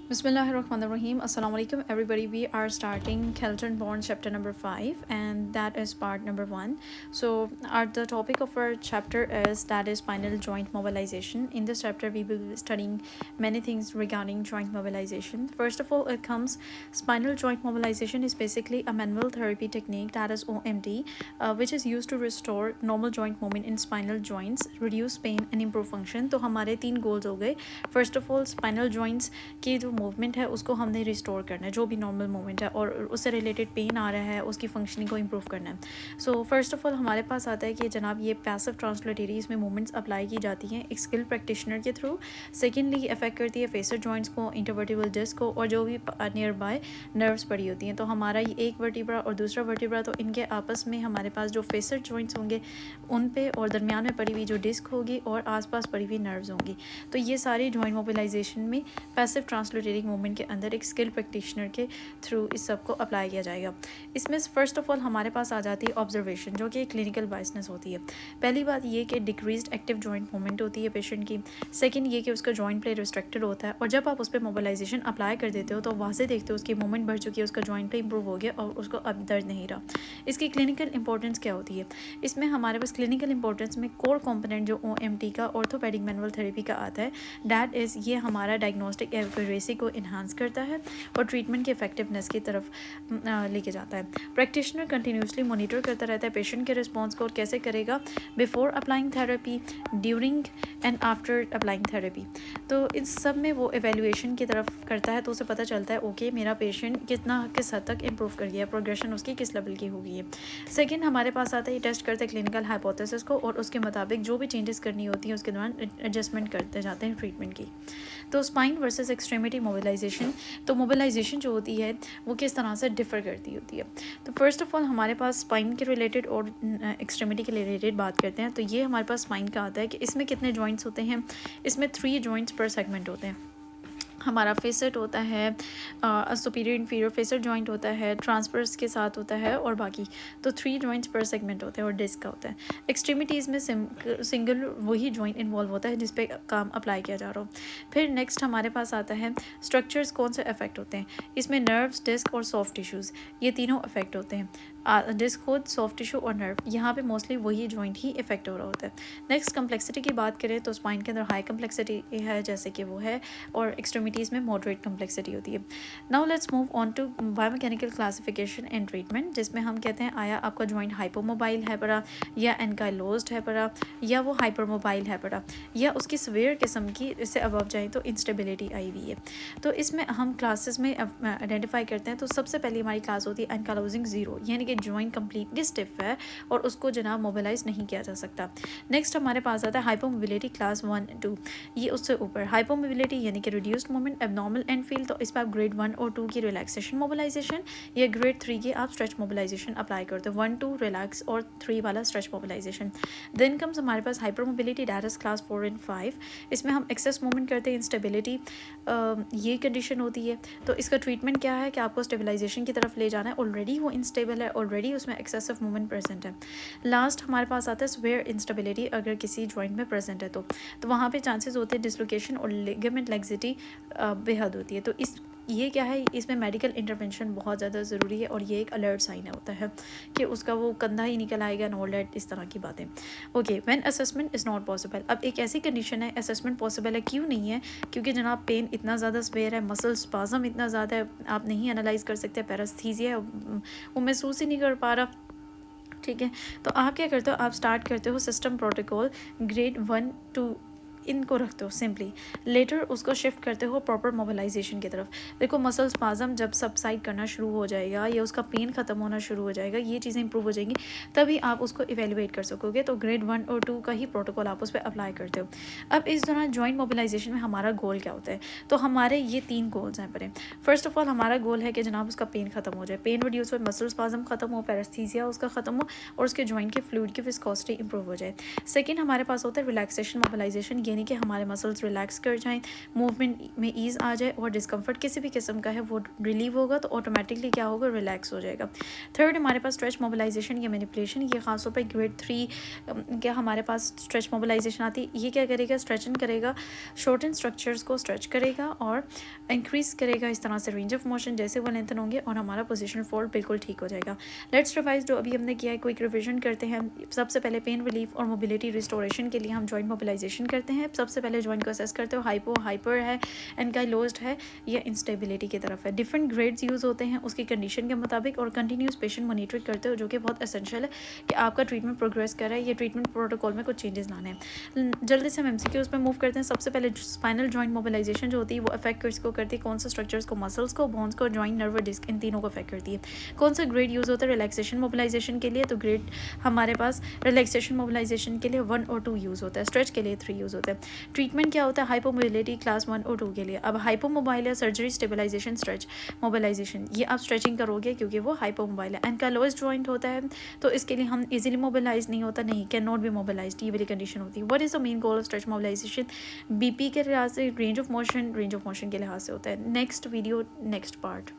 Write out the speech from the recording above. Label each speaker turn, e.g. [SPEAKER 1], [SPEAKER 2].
[SPEAKER 1] Bismillahirrahmanirrahim. Assalamu alaikum everybody. We are starting Kelton Bond chapter number 5 and that is part number 1. So the topic of our chapter is that is spinal joint mobilization. In this chapter we will be studying many things regarding joint mobilization. First of all, it comes spinal joint mobilization is basically a manual therapy technique, that is OMT, which is used to restore normal joint movement in spinal joints, reduce pain and improve function. तो हमारे 3 goals हो गए. First of all, spinal joints की जो movement है उसको हमने restore करना है, जो भी नॉर्मल मूवमेंट है और उससे रिलेटेड पेन आ रहा है उसकी फंक्शनिंग को इम्प्रूव करना है. सो फर्स्ट ऑफ ऑल हमारे पास आता है कि जनाब ये पैसिव ट्रांसलेटरी इसमें मूवमेंट्स अप्लाई की जाती हैं एक स्किल प्रैक्टिशनर के थ्रू. सेकेंडली अफेक्ट करती है फेसर जॉइंट्स को, इंटरवर्टिबल डिस्क को और जो भी नियर बाय नर्व्स पड़ी होती हैं. तो हमारा ये एक वर्टिब्रा और दूसरा वर्टिब्रा, तो इनके आपस में हमारे पास जो फेसर जॉइंट्स होंगे उन पे और दरमियान में पड़ी हुई जो डिस्क होगी और आसपास पड़ी हुई नर्व्स होंगी. तो ये सारी जॉइंट मोबिलाइजेशन में पैसिव ट्रांसलेटरी मूवमेंट के अंदर एक स्किल प्रैक्टिशनर के थ्रू इस सब को अप्लाई किया जाएगा. इसमें फर्स्ट ऑफ ऑल हमारे पास आ जाती है ऑब्जर्वेशन, जो कि क्लिनिकल बायसनेस होती है. पहली बात ये कि डिक्रीज्ड एक्टिव जॉइंट मूवमेंट होती है पेशेंट की. सेकंड ये कि उसका जॉइंट प्ले रिस्ट्रिक्टेड होता है और जब आप उस पर मोबिलाइजेशन अप्लाई कर देते हो तो वाजे देखते हो उसकी मूवमेंट बढ़ चुकी है, उसका जॉइंट प्ले इंप्रूव हो गया और उसको अब दर्द नहीं रहा. इसकी क्लिनिकल इंपॉर्टेंस क्या होती है? इसमें हमारे पास क्लिनिकल इंपॉर्टेंस में कोर कॉम्पोनेंट जो OMT का ऑर्थोपेडिक मैनुअल थेरेपी का आता है, डैट इज़ ये हमारा डायग्नोस्टिक एक्यूरेसी को इन्हांस करता है और ट्रीटमेंट की इफेक्टिवनेस की तरफ लेके जाता है. प्रैक्टिशनर कंटिन्यूसली मॉनिटर करता रहता है पेशेंट के रिस्पॉन्स को और कैसे करेगा before applying therapy, during and after applying therapy. तो इस सब में वो एवेल्यूएशन की तरफ करता है तो उसे पता चलता है ओके मेरा पेशेंट किस हद तक इम्प्रूव कर गया, प्रोग्रेशन उसकी किस लेवल की हो गई है. सेकेंड हमारे पास आता है टेस्ट करते हैं क्लिनिकल हाइपोथेसिस को और उसके मुताबिक जो भी चेंजेस करनी होती हैं उसके दौरान एडजस्टमेंट करते जाते हैं ट्रीटमेंट की. तो स्पाइन वर्सेस एक्सट्रीमिटी मोबिलाइजेशन, तो मोबिलाइजेशन जो होती है वो किस तरह से डिफ़र करती होती है. तो फर्स्ट ऑफ ऑल हमारे पास स्पाइन के रिलेटेड और एक्सट्रीमिटी के रिलेटेड बात करते हैं. तो ये हमारे पास स्पाइन का आता है कि इसमें कितने जॉइंट्स होते हैं. इसमें 3 जॉइंट्स पर सेगमेंट होते हैं. हमारा फेसेट होता है, सुपीरियर इंफीरियर फेसर जॉइंट होता है, ट्रांसफर्स के साथ होता है और बाकी. तो 3 जॉइंट्स पर सेगमेंट होते हैं और डिस्क का होता है. एक्सट्रीमिटीज़ में सिंगल वही जॉइंट इन्वॉल्व होता है जिस पे काम अप्लाई किया जा रहा हो. फिर नेक्स्ट हमारे पास आता है स्ट्रक्चर्स कौन से अफेक्ट होते हैं. इसमें नर्व्स, डिस्क और सॉफ्ट टिश्यूज़, ये तीनों अफेक्ट होते हैं. डिस्क खुद, सॉफ्ट टिश्यू और नर्व, यहाँ पे मोस्टली वही जॉइंट ही इफेक्ट हो रहा होता है. नेक्स्ट कम्प्लेक्सिटी की बात करें तो स्पाइन के अंदर हाई कम्प्लेक्सिटी है जैसे कि वो है और एक्सट्रीमिटीज़ में मॉडरेट कम्प्लेक्सिटी होती है. Now let's move on to biomechanical classification and treatment, जिसमें हम कहते हैं आया आपका जॉइंट हाइपोमोबाइल है पड़ा या एनकाइलोज्ड है पड़ा या वो हाइपरमोबाइल है पड़ा या उसकी सवेयर किस्म की इससे अबव जाए तो इंस्टेबिलिटी आई हुई है. तो इसमें हम क्लासेस में आइडेंटिफाई करते हैं. तो सबसे पहली हमारी क्लास होती है एनकाइलोजिंग 0, यानी कि जॉइंट कंप्लीटली स्टिफ है और उसको जनाब मोबिलाइज नहीं किया जा सकता. नेक्स्ट हमारे पास आता है हाइपोमोबिलिटी क्लास 1-2, ये उससे ऊपर. हाइपोमोबिलिटी यानी कि reduced moment, abnormal and feel, तो इस पर आप ग्रेड 1 और 2 की रिलैक्सेशन मोबिलाइजेशन या ग्रेड 3 की आप स्ट्रेच मोबिलाइजेशन अप्लाई करते हो. 1-2 रिलैक्स और 3 वाला स्ट्रेच मोबिलाइजेशन. देन कम्स हमारे पास hypermobility, that is class 4 and 5. इसमें हम एक्सेस मूवमेंट करते हैं, इंस्टेबिलिटी ये कंडीशन होती है. तो इसका ट्रीटमेंट क्या है कि आपको स्टेबलाइजेशन की तरफ ले जाना है. ऑलरेडी वो इंस्टेबल है, ऑलरेडी उसमें एक्सेसिव मूवमेंट प्रेजेंट है. लास्ट हमारे पास आता है स्वेयर इंस्टेबिलिटी, अगर किसी जॉइंट में प्रेजेंट है तो वहाँ पे चांसेस होते हैं डिसलोकेशन और लिगामेंट लैक्सिटी बेहद होती है. तो ये क्या है, इसमें मेडिकल इंटरवेंशन बहुत ज़्यादा ज़रूरी है और ये एक अलर्ट साइन होता है कि उसका वो कंधा ही निकल आएगा, नो लेट, इस तरह की बातें. Okay, when assessment is not possible, अब एक ऐसी कंडीशन है असेसमेंट पॉसिबल है, क्यों नहीं है? क्योंकि जनाब पेन इतना ज़्यादा स्वेयर है, मसल स्पाज़म इतना ज़्यादा है, आप नहीं एनालाइज कर सकते. पैरास्थीसिया है, वो महसूस ही नहीं कर पा रहा. ठीक है, तो आप क्या करते हो, आप स्टार्ट करते हो सिस्टम प्रोटोकॉल ग्रेड 1-2 इनको रखते हो सिंपली. लेटर उसको शिफ्ट करते हो प्रॉपर मोबिलाइजेशन की तरफ. देखो मसल स्पाज़म जब सबसाइड करना शुरू हो जाएगा या उसका पेन ख़त्म होना शुरू हो जाएगा, ये चीज़ें इंप्रूव हो जाएंगी, तभी आप उसको इवेल्युएट कर सकोगे. तो ग्रेड 1 और 2 का ही प्रोटोकॉल आप उस पर अप्लाई करते हो. अब इस दौरान जॉइंट मोबिलाइजेशन में हमारा गोल क्या होता है? तो हमारे ये 3 गोल्स हैं परे. फर्स्ट ऑफ ऑल हमारा गोल है कि जनाब उसका पेन ख़त्म हो जाए, पेन रिड्यूस हो, मसल स्पाज़म ख़त्म हो, पैरास्थीसिया उसका ख़त्म हो और उसके जॉइंट के फ्लूइड की विस्कोसिटी इंप्रूव हो जाए. सेकेंड हमारे पास होता है रिलैक्सेशन मोबिलाइजेशन, यानी कि हमारे मसल्स रिलैक्स कर जाएँ, मूवमेंट में ईज़ आ जाए और डिस्कम्फर्ट किसी भी किस्म का है वो रिलीव होगा तो ऑटोमेटिकली क्या होगा, रिलैक्स हो जाएगा। थर्ड हमारे पास स्ट्रेच मोबिलाइजेशन या मैनिपुलेशन, ये खासतौर पर ग्रेड 3 क्या हमारे पास स्ट्रेच मोबिलाइजेशन आती है। ये क्या करेगा, स्ट्रेचिंग करेगा, शॉर्टन स्ट्रक्चर्स को स्ट्रेच करेगा और इंक्रीज़ करेगा इस तरह से रेंज ऑफ मोशन, जैसे वो लेंथन होंगे और हमारा पोजीशन फोल्ड बिल्कुल ठीक हो जाएगा। लेट्स रिवाइज जो अभी हमने किया है, क्विक रिविजन करते हैं। सबसे पहले पेन रिलीफ और मोबिलिटी रिस्टोरेशन के लिए हम जॉइंट मोबिलाइजेशन करते हैं। सबसे पहले जॉइंट को असेस करते हो, हाइपो हाइपर है, एनकाइलोज्ड है या इंस्टेबिलिटी की तरफ है। डिफरेंट ग्रेड्स यूज़ होते हैं उसकी कंडीशन के मुताबिक और कंटिन्यूस पेशेंट मॉनिटरिंग करते हो, जो कि बहुत एसेंशियल है कि आपका ट्रीटमेंट प्रोग्रेस कर रहा है, ये ट्रीटमेंट प्रोटोकॉल में कुछ चेंजेस लाने हैं। जल्दी से हम एमसीक्यूज़ पे मूव करते हैं। सबसे पहले स्पाइनल जॉइंट मोबिलाइजेशन जो होती है वो अफेक्ट किसको करती है, कौन सा स्ट्रक्चर्स को, मसल्स को, बोन्स को, जॉइंट, नर्व, डिस्क, इन तीनों को अफेक्ट करती है। कौन सा ग्रेड यूज़ होता है रिलैक्सेशन मोबिलाइजेशन के लिए, तो ग्रेड हमारे पास रिलैक्सेशन मोबिलाइजेशन के लिए 1 और 2 यूज़ होता है, स्ट्रेच के लिए 3 यूज़ होता है। ट्रीटमेंट क्या होता है, हाइपोमोबिलिटी क्लास 1 और 2 के लिए। अब हाइपोमोबाइल या सर्जरी स्टेबलाइजेशन स्ट्रेच मोबिलाइजेशन, ये आप स्ट्रेचिंग करोगे क्योंकि वो हाइपोमोबाइल है। एनकाइलोज्ड जॉइंट होता है तो इसके लिए हम इजीली मोबिलाइज नहीं होता, नहीं, कैन नॉट बी मोबिलाइज्ड, ये वाली कंडीशन होती है। What is the main goal of stretch mobilization, BP के लिहाज से, रेंज ऑफ मोशन के लिहाज से होता है। Next video next part.